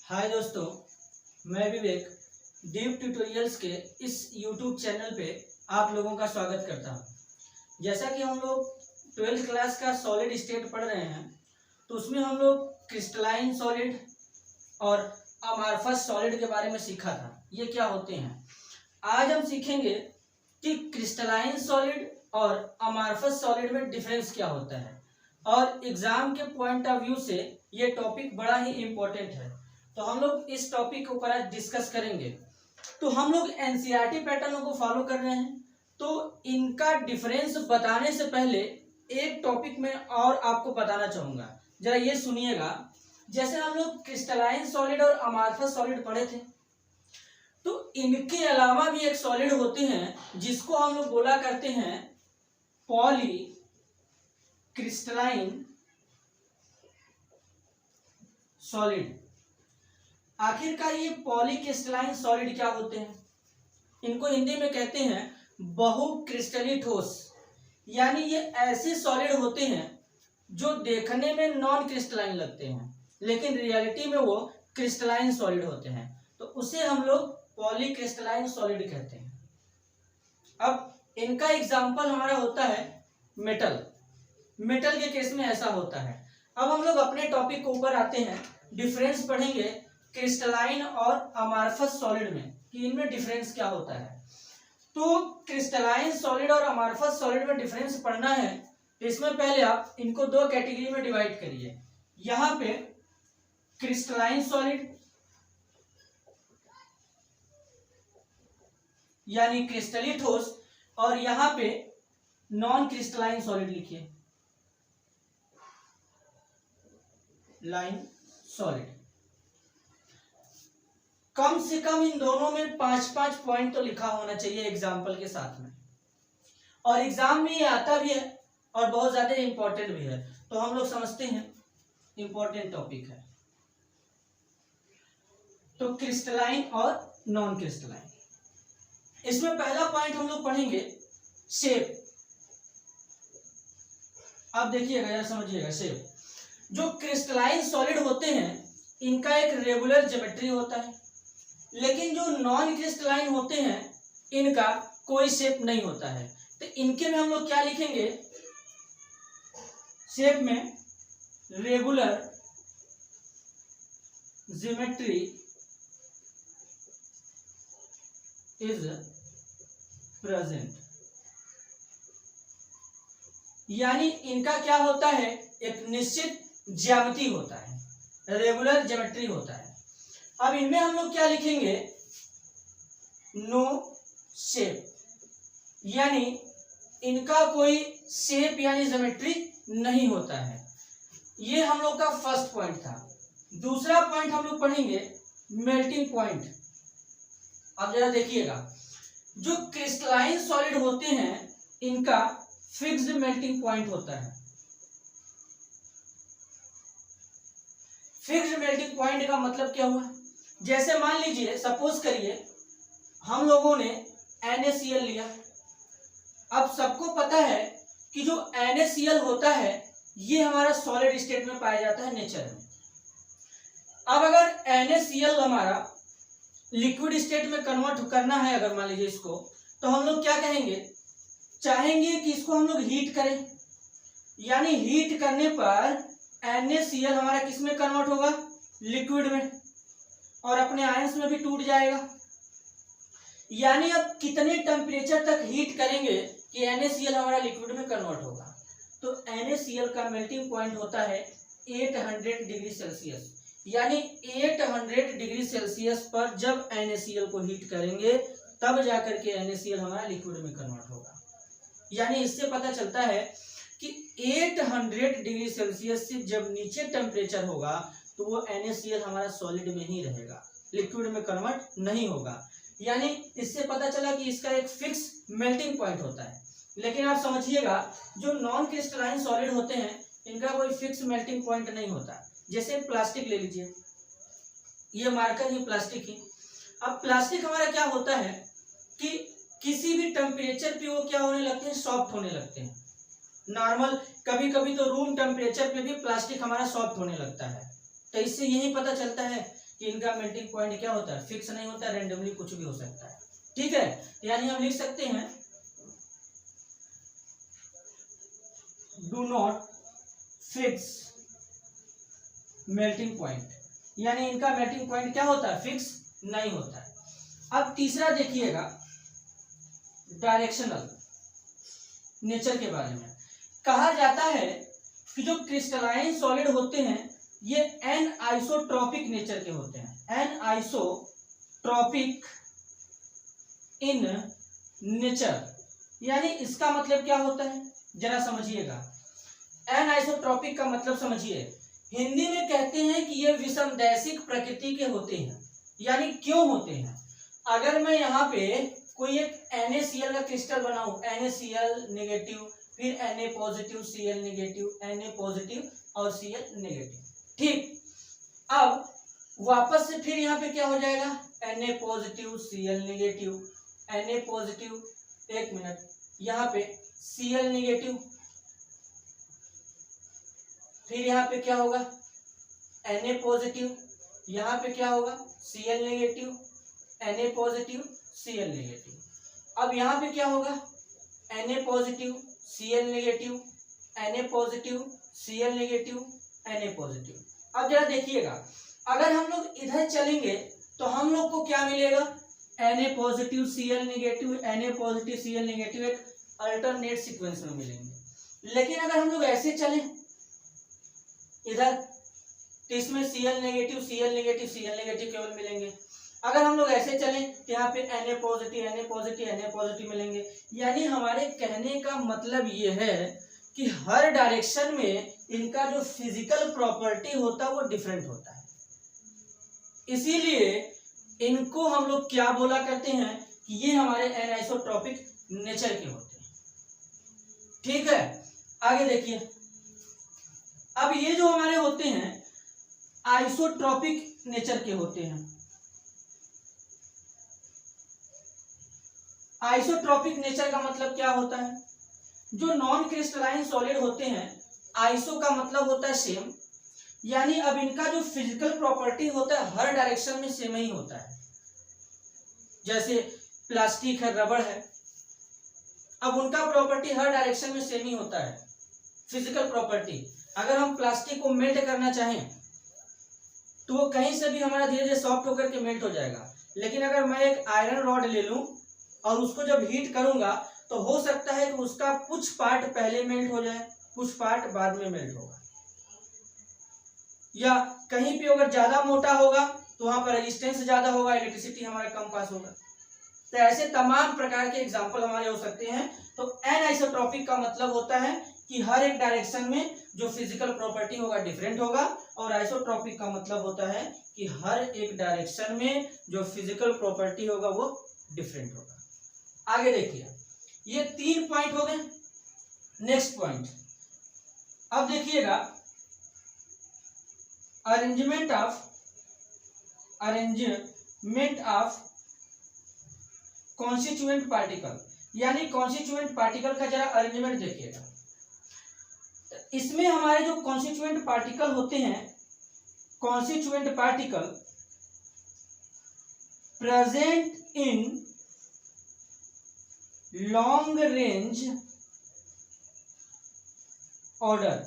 हाय दोस्तों, मैं विवेक deep tutorials के इस यूट्यूब चैनल पे आप लोगों का स्वागत करता हूँ। जैसा कि हम लोग 12th क्लास का सॉलिड स्टेट पढ़ रहे हैं, तो उसमें हम लोग क्रिस्टलाइन सॉलिड और अमारफस सॉलिड के बारे में सीखा था। ये क्या होते हैं। आज हम सीखेंगे कि क्रिस्टलाइन सॉलिड और अमारफस सॉलिड में डिफरेंस क्या होता है, और एग्जाम के पॉइंट ऑफ व्यू से ये टॉपिक बड़ा ही इम्पोर्टेंट है। तो हम लोग इस टॉपिक के ऊपर आज डिस्कस करेंगे। तो हम लोग एनसीईआरटी पैटर्न को फॉलो कर रहे हैं, तो इनका डिफरेंस बताने से पहले एक टॉपिक में और आपको बताना चाहूंगा, जरा ये सुनिएगा। जैसे हम लोग क्रिस्टलाइन सॉलिड और अमारफस सॉलिड पढ़े थे, तो इनके अलावा भी एक सॉलिड होते हैं जिसको हम लोग बोला करते हैं पॉली क्रिस्टलाइन सॉलिड। आखिरकार ये पॉलीक्रिस्टलाइन सॉलिड क्या होते हैं? इनको हिंदी में कहते हैं बहुक्रिस्टलीय ठोस। यानी ये ऐसे सॉलिड होते हैं जो देखने में नॉन क्रिस्टलाइन लगते हैं, लेकिन रियलिटी में वो क्रिस्टलाइन सॉलिड होते हैं। तो उसे हम लोग पॉलीक्रिस्टलाइन सॉलिड कहते हैं। अब इनका एग्जाम्पल हमारा होता है मेटल। मेटल के केस में ऐसा होता है। अब हम लोग अपने टॉपिक के ऊपर आते हैं, डिफरेंस पढ़ेंगे क्रिस्टलाइन और अमारफस सॉलिड में कि इनमें डिफरेंस क्या होता है। तो क्रिस्टलाइन सॉलिड और अमारफस सॉलिड में डिफरेंस पढ़ना है, तो इसमें पहले आप इनको दो कैटेगरी में डिवाइड करिए। यहाँ पे क्रिस्टलाइन सॉलिड यानी क्रिस्टलीय ठोस, और यहाँ पे नॉन क्रिस्टलाइन सॉलिड लिखिए, लाइन सॉलिड। कम से कम इन दोनों में 5-5 पॉइंट तो लिखा होना चाहिए एग्जाम्पल के साथ में, और एग्जाम में ये आता भी है और बहुत ज्यादा इंपॉर्टेंट भी है। तो हम लोग समझते हैं इंपॉर्टेंट टॉपिक है। तो क्रिस्टलाइन और नॉन क्रिस्टलाइन, इसमें पहला पॉइंट हम लोग पढ़ेंगे शेप। अब देखिएगा या समझिएगा शेप। जो क्रिस्टलाइन सॉलिड होते हैं इनका एक रेगुलर ज्योमेट्री होता है, लेकिन जो नॉन क्रिस्टलाइन होते हैं इनका कोई शेप नहीं होता है। तो इनके में हम लोग क्या लिखेंगे? शेप में रेगुलर ज्योमेट्री इज प्रेजेंट। यानी इनका क्या होता है? एक निश्चित ज्यामिति होता है, रेगुलर ज्योमेट्री होता है। अब इनमें हम लोग क्या लिखेंगे? नो शेप, यानी इनका कोई शेप यानी ज्योमेट्री नहीं होता है। ये हम लोग का फर्स्ट पॉइंट था। दूसरा पॉइंट हम लोग पढ़ेंगे मेल्टिंग पॉइंट। अब जरा देखिएगा, जो क्रिस्टलाइन सॉलिड होते हैं इनका फिक्स्ड मेल्टिंग पॉइंट होता है। फिक्स्ड मेल्टिंग पॉइंट का मतलब क्या हुआ? जैसे मान लीजिए, सपोज करिए हम लोगों ने NaCl लिया। अब सबको पता है कि जो NaCl होता है ये हमारा सॉलिड स्टेट में पाया जाता है नेचर में। अब अगर NaCl हमारा लिक्विड स्टेट में कन्वर्ट करना है, अगर मान लीजिए इसको, तो हम लोग क्या कहेंगे? चाहेंगे कि इसको हम लोग हीट करें, यानी हीट करने पर NaCl हमारा किस में कन्वर्ट होगा? लिक्विड में, और अपने आयंस में भी टूट जाएगा। यानी अब कितने टेम्परेचर तक हीट करेंगे कि NaCl हमारा लिक्विड में कन्वर्ट होगा? तो NaCl का मेल्टिंग पॉइंट होता है 800 डिग्री सेल्सियस। यानी 800 डिग्री सेल्सियस पर जब NaCl को हीट करेंगे तब जाकर के NaCl हमारा लिक्विड में कन्वर्ट होगा। यानी इससे पता चलता है कि 800 डिग्री सेल्सियस से जब नीचे टेम्परेचर होगा तो वो NaCl हमारा सॉलिड में ही रहेगा, लिक्विड में कन्वर्ट नहीं होगा। यानी इससे पता चला कि इसका एक फिक्स मेल्टिंग पॉइंट होता है। लेकिन आप समझिएगा, जो नॉन क्रिस्टलाइन सॉलिड होते हैं इनका कोई फिक्स मेल्टिंग पॉइंट नहीं होता। जैसे प्लास्टिक ले लीजिए, ये मार्कर ही प्लास्टिक ही। अब प्लास्टिक हमारा क्या होता है कि किसी भी टेम्परेचर पे वो क्या होने लगते हैं? सॉफ्ट होने लगते हैं। नॉर्मल, कभी कभी तो रूम टेम्परेचर पे भी प्लास्टिक हमारा सॉफ्ट होने लगता है। तो इससे यही पता चलता है कि इनका मेल्टिंग पॉइंट क्या होता है, फिक्स नहीं होता, रेंडमली कुछ भी हो सकता है। ठीक है, यानी हम लिख सकते हैं do not fix melting point, यानी इनका मेल्टिंग पॉइंट क्या होता है, फिक्स नहीं होता है। अब तीसरा देखिएगा डायरेक्शनल नेचर के बारे में। कहा जाता है कि जो क्रिस्टलाइन सॉलिड होते हैं ये एन आइसोट्रॉपिक नेचर के होते हैं, एन आइसोट्रॉपिक इन नेचर, यानी इसका मतलब क्या होता है जरा समझिएगा। एन आइसोट्रॉपिक का मतलब समझिए, हिंदी में कहते हैं कि ये विषमदैशिक प्रकृति के होते हैं। यानी क्यों होते हैं, अगर मैं यहाँ पे कोई एक NaCl का क्रिस्टल बनाऊं, NaCl नेगेटिव, फिर Na positive, Cl negative, Na positive और Cl नेगेटिव, ठीक। अब वापस से फिर यहाँ पे क्या हो जाएगा, Na positive, Cl negative, Na positive, एक मिनट, यहाँ पे Cl नेगेटिव, फिर यहाँ पे क्या होगा Na पॉजिटिव, यहाँ पे क्या होगा Cl negative, Na positive, Cl negative. अब यहाँ पे क्या होगा Na positive, Cl negative, Na positive, Cl negative, Na positive. अब जरा देखिएगा, अगर हम लोग इधर चलेंगे तो हम लोग को क्या मिलेगा, Na positive, Cl negative, Na positive, Cl negative, एक अल्टरनेट सीक्वेंस में मिलेंगे। लेकिन अगर हम लोग ऐसे चलें इधर तो इसमें Cl negative, Cl negative, Cl negative केवल मिलेंगे। अगर हम लोग ऐसे चलें तो यहाँ पे Na positive, Na positive, Na positive मिलेंगे। यानी हमारे कहने का मतलब ये है कि हर डायरेक्शन में इनका जो फिजिकल प्रॉपर्टी होता है वो डिफरेंट होता है, इसीलिए इनको हम लोग क्या बोला करते हैं कि ये हमारे एनाइसोट्रॉपिक नेचर के होते हैं। ठीक है, आगे देखिए, अब ये जो हमारे होते हैं आइसोट्रॉपिक नेचर के होते हैं। आइसोट्रॉपिक नेचर का मतलब क्या होता है, जो नॉन क्रिस्टलाइन सॉलिड होते हैं, आइसो का मतलब होता है सेम, यानी अब इनका जो फिजिकल प्रॉपर्टी होता है हर डायरेक्शन में सेम ही होता है। जैसे प्लास्टिक है, रबड़ है, अब उनका प्रॉपर्टी हर डायरेक्शन में सेम ही होता है, फिजिकल प्रॉपर्टी। अगर हम प्लास्टिक को मेल्ट करना चाहें तो वो कहीं से भी हमारा धीरे धीरे सॉफ्ट होकर के मेल्ट हो जाएगा। लेकिन अगर मैं एक आयरन रॉड ले लूं और उसको जब हीट करूंगा तो हो सकता है कि उसका कुछ पार्ट पहले मेल्ट हो जाए, कुछ पार्ट बाद में मेल्ट होगा, या कहीं पे अगर ज्यादा मोटा होगा तो वहां पर रेजिस्टेंस ज्यादा होगा, इलेक्ट्रिसिटी हमारा कम पास होगा। तो ऐसे तमाम प्रकार के एग्जाम्पल हमारे हो सकते हैं। तो एनाइसोट्रॉपिक का मतलब होता है कि हर एक डायरेक्शन में जो फिजिकल प्रॉपर्टी होगा डिफरेंट होगा, और आइसोट्रॉपिक का मतलब होता है कि हर एक डायरेक्शन में जो फिजिकल प्रॉपर्टी होगा वो डिफरेंट होगा। आगे देखिए, ये 3 पॉइंट हो गए। नेक्स्ट पॉइंट, अब देखिएगा अरेंजमेंट ऑफ कॉन्स्टिट्यूएंट पार्टिकल, यानी कॉन्स्टिट्यूएंट पार्टिकल का जरा अरेंजमेंट देखिएगा। इसमें हमारे जो कॉन्स्टिट्यूएंट पार्टिकल होते हैं, constituent particle present in long range order,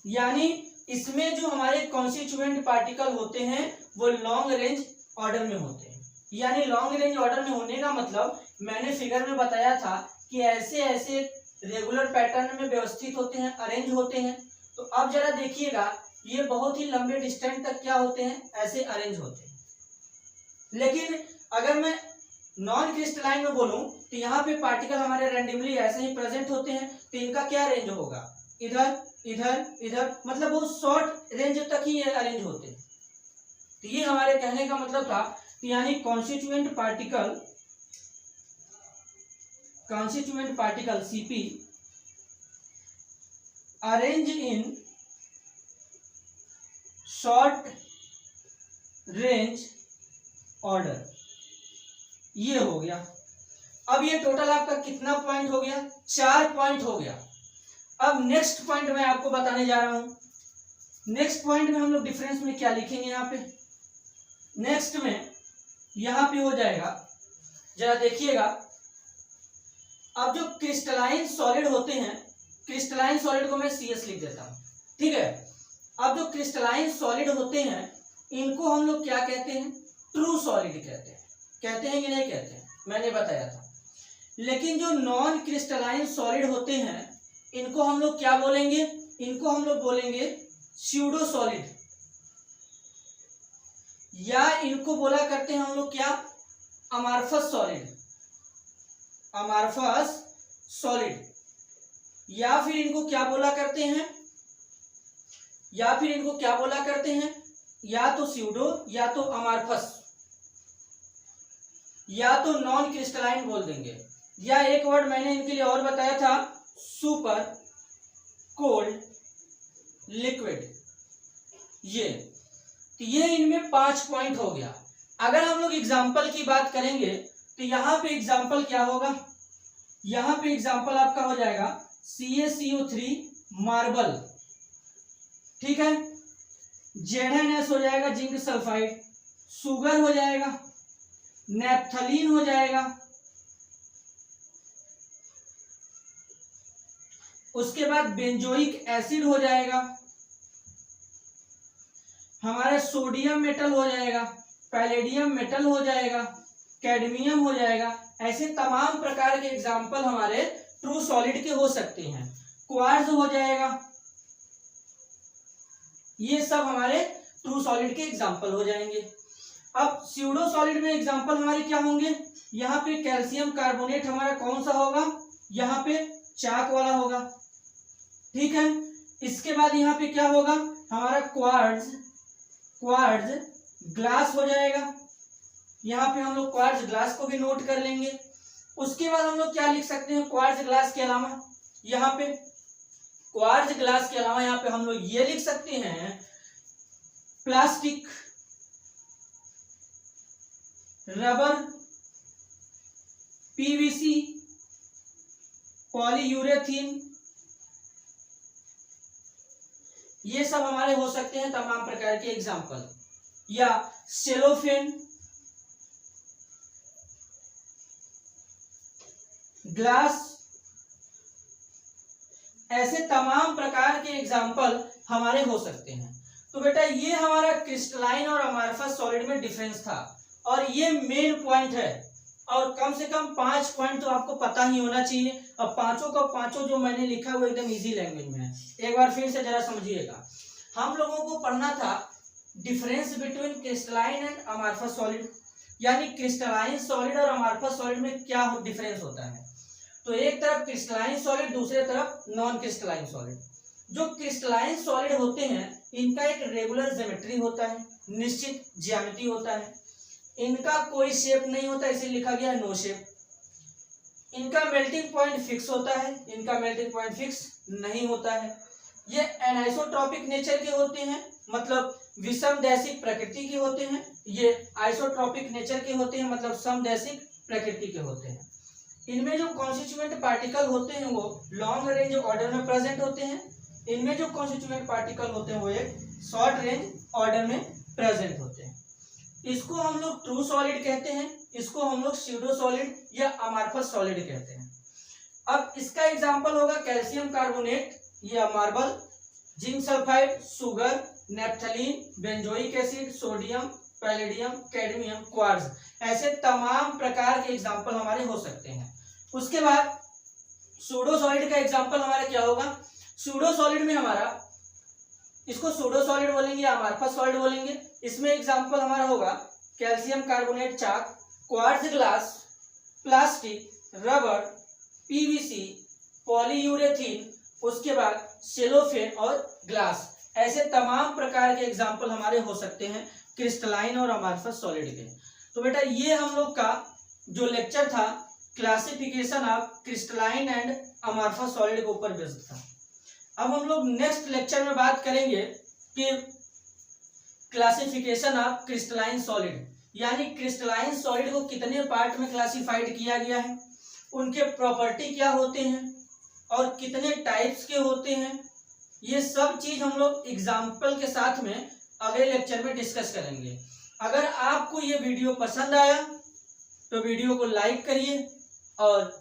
यानी इसमें जो हमारे कॉन्स्टिट्यूएंट पार्टिकल होते हैं वो लॉन्ग रेंज ऑर्डर में होते हैं। यानी लॉन्ग रेंज ऑर्डर में होने का मतलब मैंने फिगर में बताया था कि ऐसे ऐसे रेगुलर पैटर्न में व्यवस्थित होते हैं, अरेंज होते हैं। तो अब जरा देखिएगा, ये बहुत ही लंबे डिस्टेंस तक क्या होते हैं, ऐसे अरेंज होते हैं। लेकिन अगर मैं नॉन क्रिस्टलाइन में बोलूं तो यहाँ पे पार्टिकल हमारे रैंडमली ऐसे ही प्रेजेंट होते हैं, तो इनका क्या रेंज होगा, इधर इधर इधर, मतलब बहुत शॉर्ट रेंज तक ही ये अरेंज होते हैं। तो ये हमारे कहने का मतलब था, यानी constituent particle Cp arrange in short range order, ये हो गया। अब ये टोटल आपका कितना पॉइंट हो गया, 4 पॉइंट हो गया। अब नेक्स्ट पॉइंट मैं आपको बताने जा रहा हूं नेक्स्ट पॉइंट में हम लोग डिफरेंस में क्या लिखेंगे यहाँ पे, नेक्स्ट में यहाँ पे हो जाएगा, जरा देखिएगा। अब जो क्रिस्टलाइन सॉलिड होते हैं, क्रिस्टलाइन सॉलिड को मैं CS लिख देता हूँ, ठीक है। अब जो क्रिस्टलाइन सॉलिड होते हैं इनको हम लोग क्या कहते हैं, ट्रू सॉलिड कहते हैं। कहते हैं कि नहीं कहते हैं, मैंने बताया था। लेकिन जो नॉन क्रिस्टलाइन सॉलिड होते हैं इनको हम लोग क्या बोलेंगे, इनको हम लोग बोलेंगे स्यूडो सॉलिड, या इनको बोला करते हैं हम लोग क्या, अमार्फस सॉलिड, अमार्फस सॉलिड, या फिर इनको क्या बोला करते हैं, या फिर इनको क्या बोला करते हैं, या तो स्यूडो या तो अमार्फस या तो नॉन क्रिस्टलाइन बोल देंगे, या एक वर्ड मैंने इनके लिए और बताया था, सुपर कोल्ड लिक्विड। ये इनमें 5 पॉइंट हो गया। अगर हम लोग एग्जाम्पल की बात करेंगे तो यहाँ पे एग्जाम्पल क्या होगा, यहाँ पे एग्जाम्पल आपका हो जाएगा CaCO3 मार्बल, ठीक है। ZnS हो जाएगा जिंक सल्फाइड, शुगर हो जाएगा, नेप्थलीन हो जाएगा, उसके बाद बेंजोइक एसिड हो जाएगा, हमारे सोडियम मेटल हो जाएगा, पैलेडियम मेटल हो जाएगा, कैडमियम हो जाएगा। ऐसे तमाम प्रकार के एग्जाम्पल हमारे ट्रू सॉलिड के हो सकते हैं। क्वार्ट्ज हो जाएगा, ये सब हमारे ट्रू सॉलिड के एग्जाम्पल हो जाएंगे। अब स्यूडो सॉलिड में एग्जाम्पल हमारे क्या होंगे, यहाँ पे कैल्शियम कार्बोनेट हमारा कौन सा होगा, यहाँ पे चाक वाला होगा, ठीक है। इसके बाद यहाँ पे क्या होगा, हमारा क्वार्ट्ज ग्लास हो जाएगा, यहाँ पे हम लोग क्वार्ट्ज ग्लास को भी नोट कर लेंगे। उसके बाद हम लोग क्या लिख सकते हैं, क्वार्ट्ज ग्लास के अलावा यहाँ पे क्वार्ट्ज ग्लास के अलावा यहाँ पे हम लोग ये लिख सकते हैं प्लास्टिक, रबर, PVC, पॉलीयूरेथीन, ये सब हमारे हो सकते हैं तमाम प्रकार के एग्जाम्पल, या सेलोफेन, ग्लास, ऐसे तमाम प्रकार के एग्जाम्पल हमारे हो सकते हैं। तो बेटा ये हमारा क्रिस्टलाइन और अमार्फस सॉलिड में डिफरेंस था, और ये मेन पॉइंट है, और कम से कम 5 पॉइंट तो आपको पता ही होना चाहिए। अब पांचों का पांचों जो मैंने लिखा है वो एकदम इजी लैंग्वेज में है। एक बार फिर से जरा समझिएगा, हम लोगों को पढ़ना था difference between crystalline and amorphous solid, यानी क्रिस्टलाइन सॉलिड और अमार्फस सॉलिड में क्या डिफरेंस होता है। तो एक तरफ क्रिस्टलाइन सॉलिड, दूसरे तरफ नॉन क्रिस्टलाइन सॉलिड। जो क्रिस्टलाइन सॉलिड होते हैं इनका एक रेगुलर ज्योमेट्री होता है, निश्चित ज्यामिति होता है, इनका कोई शेप नहीं होता, इसे लिखा गया है नो शेप। इनका मेल्टिंग पॉइंट फिक्स होता है, इनका मेल्टिंग पॉइंट फिक्स नहीं होता है। ये एनाइसोट्रॉपिक नेचर के होते हैं, मतलब विषमदैशिक प्रकृति के होते हैं। ये आइसोट्रॉपिक नेचर के होते हैं, मतलब समदैशिक प्रकृति के होते हैं। इनमें जो कॉन्स्टिट्यूएंट पार्टिकल होते हैं वो लॉन्ग रेंज ऑर्डर में प्रेजेंट होते हैं, इनमें जो कॉन्स्टिट्यूएंट पार्टिकल होते हैं वो एक शॉर्ट रेंज ऑर्डर में प्रेजेंट होते हैं। इसको हम लोग ट्रू सॉलिड कहते हैं, इसको हम लोग स्यूडो सॉलिड या अमार्फस सॉलिड कहते हैं। अब इसका एग्जांपल होगा कैल्शियम कार्बोनेट या marble, zinc sulphide, sugar, naphthalene, benzoic acid, sodium, palladium, cadmium, quartz, ऐसे तमाम प्रकार के एग्जांपल हमारे हो सकते हैं। उसके बाद सूडो सॉलिड का एग्जांपल हमारा क्या होगा, सूडो सॉलिड में हमारा, इसको सूडो सॉलिड बोलेंगे या अमार्फस सॉलिड बोलेंगे। इसमें एग्जांपल हमारा होगा calcium carbonate chalk, quartz glass, plastic, rubber, PVC, polyurethane, उसके बाद सेलोफेन और ग्लास, ऐसे तमाम प्रकार के एग्जाम्पल हमारे हो सकते हैं क्रिस्टलाइन और अमार्फस सॉलिड के। तो बेटा ये हम लोग का जो लेक्चर था classification of crystalline and amorphous solid के ऊपर बेस्ड था। अब हम लोग नेक्स्ट लेक्चर में बात करेंगे कि क्लासिफिकेशन ऑफ क्रिस्टलाइन सॉलिड, यानी क्रिस्टलाइन सॉलिड को कितने पार्ट में क्लासिफाइड किया गया है, उनके प्रॉपर्टी क्या होते हैं और कितने टाइप्स के होते हैं, ये सब चीज हम लोग एग्जाम्पल के साथ में अगले लेक्चर में डिस्कस करेंगे। अगर आपको ये वीडियो पसंद आया तो वीडियो को लाइक करिए और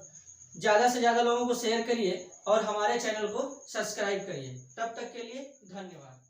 ज़्यादा से ज़्यादा लोगों को शेयर करिए और हमारे चैनल को सब्सक्राइब करिए। तब तक के लिए धन्यवाद।